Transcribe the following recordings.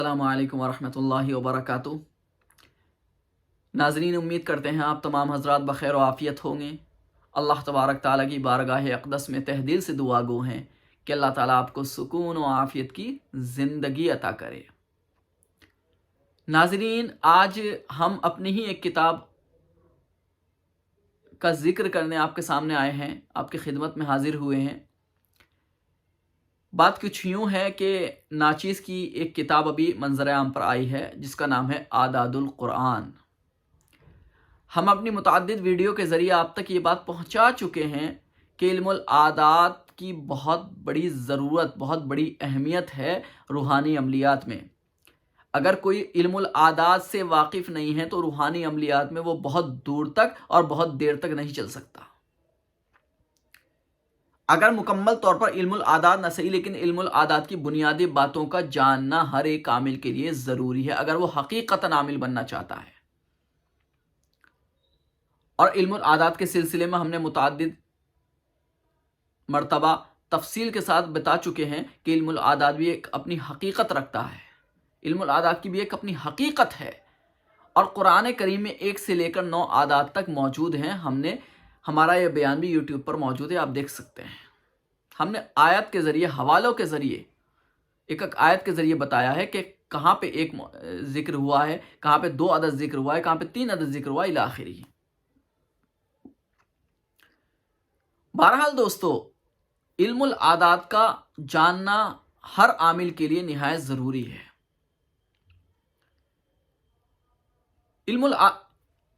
السلام علیکم ورحمۃ اللہ وبرکاتہ۔ ناظرین، امید کرتے ہیں آپ تمام حضرات بخیر و عافیت ہوں گے۔ اللہ تبارک تعالیٰ کی بارگاہ اقدس میں تہ دل سے دعا گو ہیں کہ اللہ تعالیٰ آپ کو سکون و عافیت کی زندگی عطا کرے۔ ناظرین، آج ہم اپنی ہی ایک کتاب کا ذکر کرنے آپ کے سامنے آئے ہیں، آپ کی خدمت میں حاضر ہوئے ہیں۔ بات کچھ یوں ہے کہ ناچیز کی ایک کتاب ابھی منظر عام پر آئی ہے جس کا نام ہے اعداد القرآن۔ ہم اپنی متعدد ویڈیو کے ذریعے آپ تک یہ بات پہنچا چکے ہیں کہ علم العادات کی بہت بڑی ضرورت، بہت بڑی اہمیت ہے روحانی عملیات میں۔ اگر کوئی علم العادات سے واقف نہیں ہے تو روحانی عملیات میں وہ بہت دور تک اور بہت دیر تک نہیں چل سکتا۔ اگر مکمل طور پر علم العادات نہ صحیح، لیکن علم العادات کی بنیادی باتوں کا جاننا ہر ایک عامل کے لیے ضروری ہے اگر وہ حقیقتاً عامل بننا چاہتا ہے۔ اور علم العادات کے سلسلے میں ہم نے متعدد مرتبہ تفصیل کے ساتھ بتا چکے ہیں کہ علم العادات بھی ایک اپنی حقیقت رکھتا ہے، علم العادات کی بھی ایک اپنی حقیقت ہے، اور قرآن کریم میں 1 سے لے کر 9 عادات تک موجود ہیں۔ ہمارا یہ بیان بھی یوٹیوب پر موجود ہے، آپ دیکھ سکتے ہیں۔ ہم نے آیت کے ذریعے، حوالوں کے ذریعے، ایک آیت کے ذریعے بتایا ہے کہ کہاں پہ ایک ذکر ہوا ہے، کہاں پہ 2 عدد ذکر ہوا ہے، کہاں پہ 3 عدد ذکر ہوا ہے، الی آخری۔ بہرحال دوستو، علم العادات کا جاننا ہر عامل کے لیے نہایت ضروری ہے۔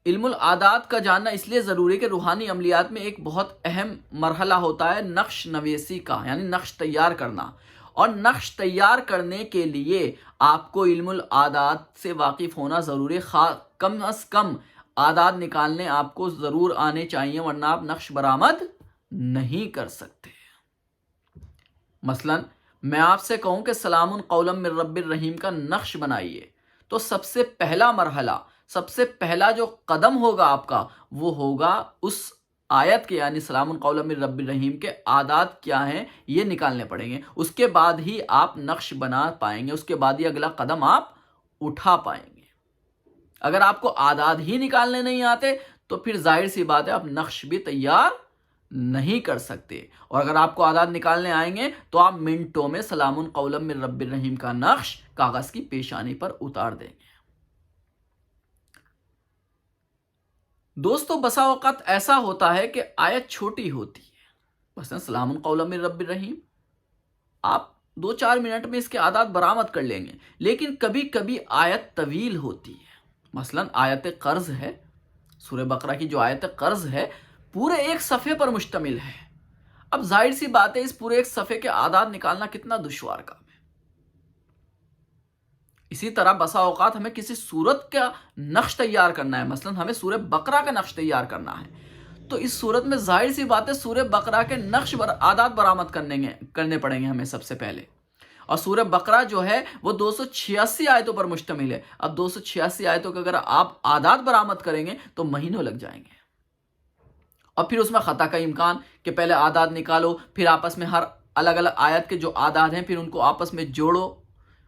علم العادات کا جاننا اس لیے ضروری ہے کہ روحانی عملیات میں ایک بہت اہم مرحلہ ہوتا ہے نقش نویسی کا، یعنی نقش تیار کرنا۔ اور نقش تیار کرنے کے لیے آپ کو علم العادات سے واقف ہونا ضروری ہے۔ کم از کم عادات نکالنے آپ کو ضرور آنے چاہیے، ورنہ آپ نقش برآمد نہیں کر سکتے۔ مثلا میں آپ سے کہوں کہ سلام قولا من رب الرحیم کا نقش بنائیے، تو سب سے پہلا مرحلہ، سب سے پہلا جو قدم ہوگا آپ کا، وہ ہوگا اس آیت کے، یعنی سلام قولا من رب الرحیم کے عادات کیا ہیں یہ نکالنے پڑیں گے۔ اس کے بعد ہی آپ نقش بنا پائیں گے، اس کے بعد ہی اگلا قدم آپ اٹھا پائیں گے۔ اگر آپ کو عادات ہی نکالنے نہیں آتے تو پھر ظاہر سی بات ہے آپ نقش بھی تیار نہیں کر سکتے۔ اور اگر آپ کو عادات نکالنے آئیں گے تو آپ منٹوں میں سلام قولا من رب الرحیم کا نقش کاغذ کی پیشانی پر اتار دیں گے۔ دوستو، بسا اوقات ایسا ہوتا ہے کہ آیت چھوٹی ہوتی ہے، مثلا سلام قولا من رب الرحیم، آپ 2-4 منٹ میں اس کے عادات برآمد کر لیں گے، لیکن کبھی کبھی آیت طویل ہوتی ہے۔ مثلا آیت قرض ہے، سورہ بقرہ کی جو آیت قرض ہے پورے 1 صفحے پر مشتمل ہے۔ اب ظاہر سی بات ہے اس پورے 1 صفحے کے عادات نکالنا کتنا دشوار کام ہے۔ اسی طرح بسا اوقات ہمیں کسی سورت کا نقش تیار کرنا ہے، مثلا ہمیں سورہ بقرہ کا نقش تیار کرنا ہے، تو اس صورت میں ظاہر سی بات ہے سورہ بقرہ کے نقش عادات برآمد کرنے پڑیں گے ہمیں سب سے پہلے۔ اور سورہ بقرہ جو ہے وہ 286 آیتوں پر مشتمل ہے۔ اب 286 آیتوں کے اگر آپ عادات برآمد کریں گے تو مہینوں لگ جائیں گے، اور پھر اس میں خطا کا امکان کہ پہلے عادات نکالو، پھر آپس میں ہر الگ الگ آیت کے جو عادات ہیں پھر ان کو آپس میں جوڑو،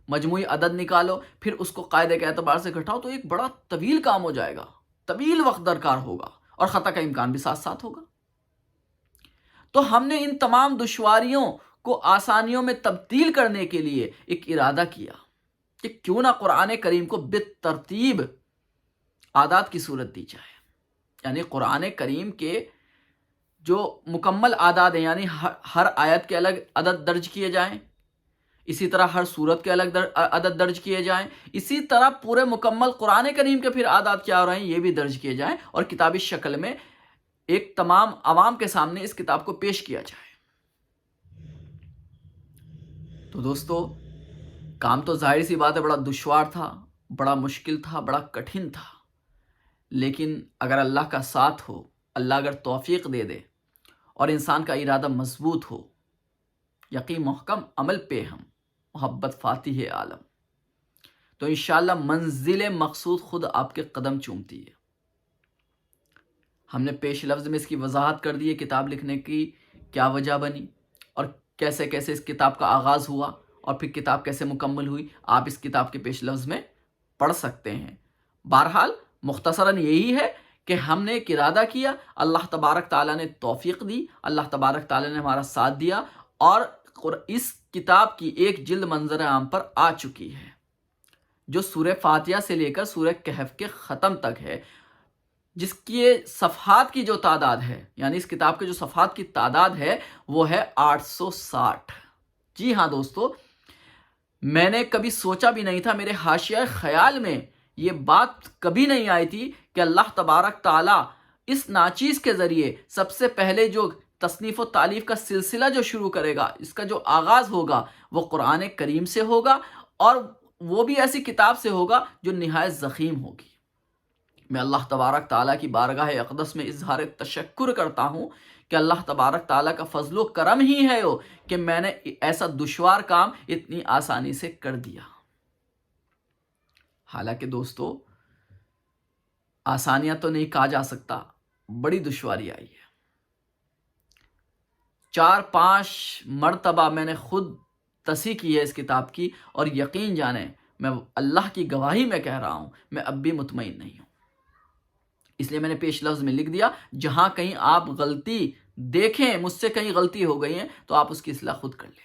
مجموعی عدد نکالو، پھر اس کو قاعدے کے اعتبار سے گھٹاؤ، تو ایک بڑا طویل کام ہو جائے گا، طویل وقت درکار ہوگا، اور خطا کا امکان بھی ساتھ ساتھ ہوگا۔ تو ہم نے ان تمام دشواریوں کو آسانیوں میں تبدیل کرنے کے لیے ایک ارادہ کیا کہ کیوں نہ قرآن کریم کو بالترتیب عادات کی صورت دی جائے، یعنی قرآن کریم کے جو مکمل عادات ہیں، یعنی ہر آیت کے الگ عدد درج کیے جائیں، اسی طرح ہر سورت کے الگ عدد درج کیے جائیں، اسی طرح پورے مکمل قرآن کریم کے پھر عادات کیا ہو رہے ہیں یہ بھی درج کیے جائیں، اور کتابی شکل میں ایک تمام عوام کے سامنے اس کتاب کو پیش کیا جائے۔ تو دوستو، کام تو ظاہر سی بات ہے بڑا دشوار تھا، بڑا مشکل تھا، بڑا کٹھن تھا، لیکن اگر اللہ کا ساتھ ہو، اللہ اگر توفیق دے دے اور انسان کا ارادہ مضبوط ہو، یقین محکم عمل پہ ہم، محبت فاتح عالم، تو انشاءاللہ منزل مقصود خود آپ کے قدم چومتی ہے۔ ہم نے پیش لفظ میں اس کی وضاحت کر دی ہے، کتاب لکھنے کی کیا وجہ بنی اور کیسے کیسے اس کتاب کا آغاز ہوا اور پھر کتاب کیسے مکمل ہوئی آپ اس کتاب کے پیش لفظ میں پڑھ سکتے ہیں۔ بہرحال مختصراً یہی ہے کہ ہم نے ایک ارادہ کیا، اللہ تبارک تعالیٰ نے توفیق دی، اللہ تبارک تعالیٰ نے ہمارا ساتھ دیا، اور اس کتاب کی ایک جلد منظر عام پر آ چکی ہے جو سورہ فاتحہ سے لے کر سورہ کہف کے ختم تک ہے، جس کی صفحات کی جو تعداد ہے، یعنی اس کتاب کے جو صفحات کی تعداد ہے وہ ہے 860۔ جی ہاں دوستو، میں نے کبھی سوچا بھی نہیں تھا، میرے حاشیہ خیال میں یہ بات کبھی نہیں آئی تھی کہ اللہ تبارک تعالیٰ اس ناچیز کے ذریعے سب سے پہلے جو تصنیف و تالیف کا سلسلہ جو شروع کرے گا، اس کا جو آغاز ہوگا وہ قرآن کریم سے ہوگا، اور وہ بھی ایسی کتاب سے ہوگا جو نہایت ضخیم ہوگی۔ میں اللہ تبارک تعالیٰ کی بارگاہ اقدس میں اظہار تشکر کرتا ہوں کہ اللہ تبارک تعالیٰ کا فضل و کرم ہی ہے کہ میں نے ایسا دشوار کام اتنی آسانی سے کر دیا۔ حالانکہ دوستو آسانیاں تو نہیں کہا جا سکتا، بڑی دشواری آئی ہے۔ 4-5 مرتبہ میں نے خود تصحیح کی ہے اس کتاب کی، اور یقین جانیں میں اللہ کی گواہی میں کہہ رہا ہوں، میں اب بھی مطمئن نہیں ہوں۔ اس لیے میں نے پیش لفظ میں لکھ دیا، جہاں کہیں آپ غلطی دیکھیں، مجھ سے کہیں غلطی ہو گئی ہے تو آپ اس کی اصلاح خود کر لیں۔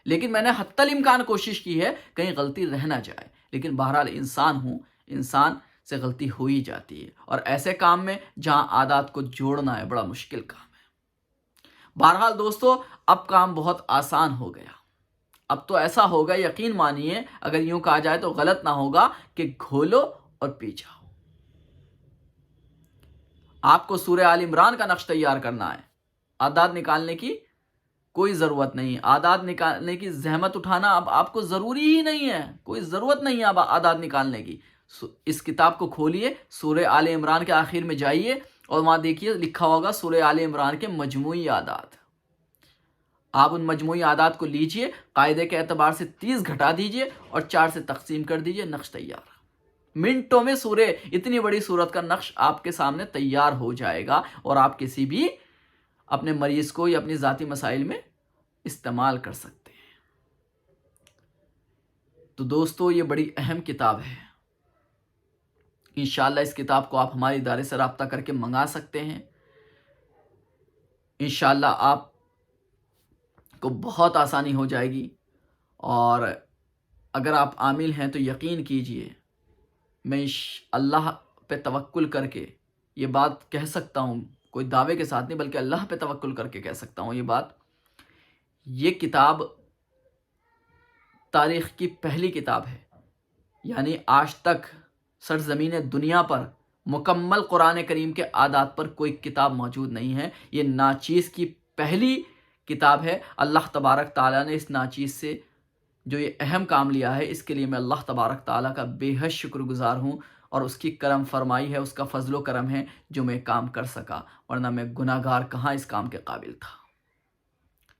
لیکن میں نے حتی الامکان کوشش کی ہے کہیں غلطی رہ نہ جائے، لیکن بہرحال انسان ہوں، انسان سے غلطی ہو ہی جاتی ہے، اور ایسے کام میں جہاں عادات کو جوڑنا ہے بڑا مشکل کام ہے۔ بہرحال دوستو اب کام بہت آسان ہو گیا، اب تو ایسا ہوگا، یقین مانیے اگر یوں کہا جائے تو غلط نہ ہوگا کہ گھولو اور پی جاؤ۔ آپ کو سورہ آل عمران کا نقش تیار کرنا ہے، اعداد نکالنے کی کوئی ضرورت نہیں، اعداد نکالنے کی زحمت اٹھانا اب آپ کو ضروری ہی نہیں ہے، کوئی ضرورت نہیں ہے اب اعداد نکالنے کی۔ اس کتاب کو کھولیے، سورہ آل عمران کے آخر میں جائیے اور وہاں دیکھیے لکھا ہوگا سورہ آل عمران کے مجموعی اعداد۔ آپ ان مجموعی اعداد کو لیجئے، قاعدے کے اعتبار سے 30 گھٹا دیجئے اور 4 سے تقسیم کر دیجئے، نقش تیار۔ منٹوں میں اتنی بڑی صورت کا نقش آپ کے سامنے تیار ہو جائے گا، اور آپ کسی بھی اپنے مریض کو یا اپنی ذاتی مسائل میں استعمال کر سکتے ہیں۔ تو دوستو یہ بڑی اہم کتاب ہے، انشاءاللہ اس کتاب کو آپ ہمارے ادارے سے رابطہ کر کے منگا سکتے ہیں۔ انشاءاللہ آپ کو بہت آسانی ہو جائے گی، اور اگر آپ عامل ہیں تو یقین کیجئے میں اللہ پہ توکل کر کے یہ بات کہہ سکتا ہوں، کوئی دعوے کے ساتھ نہیں بلکہ اللہ پہ توکل کر کے کہہ سکتا ہوں یہ بات، یہ کتاب تاریخ کی پہلی کتاب ہے، یعنی آج تک سرزمین دنیا پر مکمل قرآن کریم کے اعداد پر کوئی کتاب موجود نہیں ہے، یہ ناچیز کی پہلی کتاب ہے۔ اللہ تبارک تعالیٰ نے اس ناچیز سے جو یہ اہم کام لیا ہے، اس کے لیے میں اللہ تبارک تعالیٰ کا بے حد شکر گزار ہوں، اور اس کی کرم فرمائی ہے، اس کا فضل و کرم ہے جو میں کام کر سکا، ورنہ میں گناہ گار کہاں اس کام کے قابل تھا۔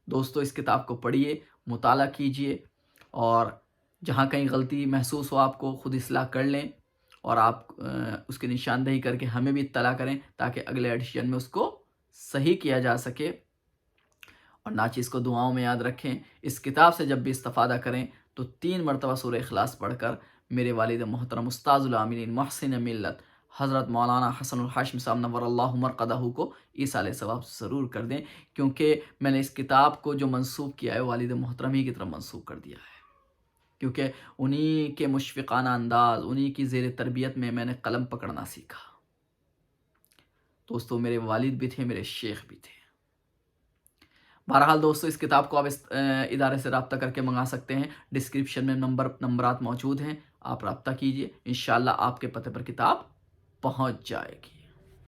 دوستو اس کتاب کو پڑھیے، مطالعہ کیجئے، اور جہاں کہیں غلطی محسوس ہو آپ کو خود اصلاح کر لیں، اور آپ اس کی نشاندہی کر کے ہمیں بھی اطلاع کریں تاکہ اگلے ایڈیشن میں اس کو صحیح کیا جا سکے۔ اور ناچیز کو دعاؤں میں یاد رکھیں، اس کتاب سے جب بھی استفادہ کریں تو 3 مرتبہ سورہ اخلاص پڑھ کر میرے والد محترم استاذ العاملین محسن ملت حضرت مولانا حسن الحاشمی صاحب نور اللہ مرقدہ کو ایصال ثواب ضرور کر دیں، کیونکہ میں نے اس کتاب کو جو منسوب کیا ہے والد محترم ہی کی طرف منسوب کر دیا ہے، کیونکہ انہی کے مشفقانہ انداز، انہی کی زیر تربیت میں نے قلم پکڑنا سیکھا۔ دوستو میرے والد بھی تھے، میرے شیخ بھی تھے۔ بہرحال دوستو اس کتاب کو آپ اس ادارے سے رابطہ کر کے منگا سکتے ہیں، ڈسکرپشن میں نمبرات موجود ہیں، آپ رابطہ کیجئے، انشاءاللہ آپ کے پتے پر کتاب پہنچ جائے گی۔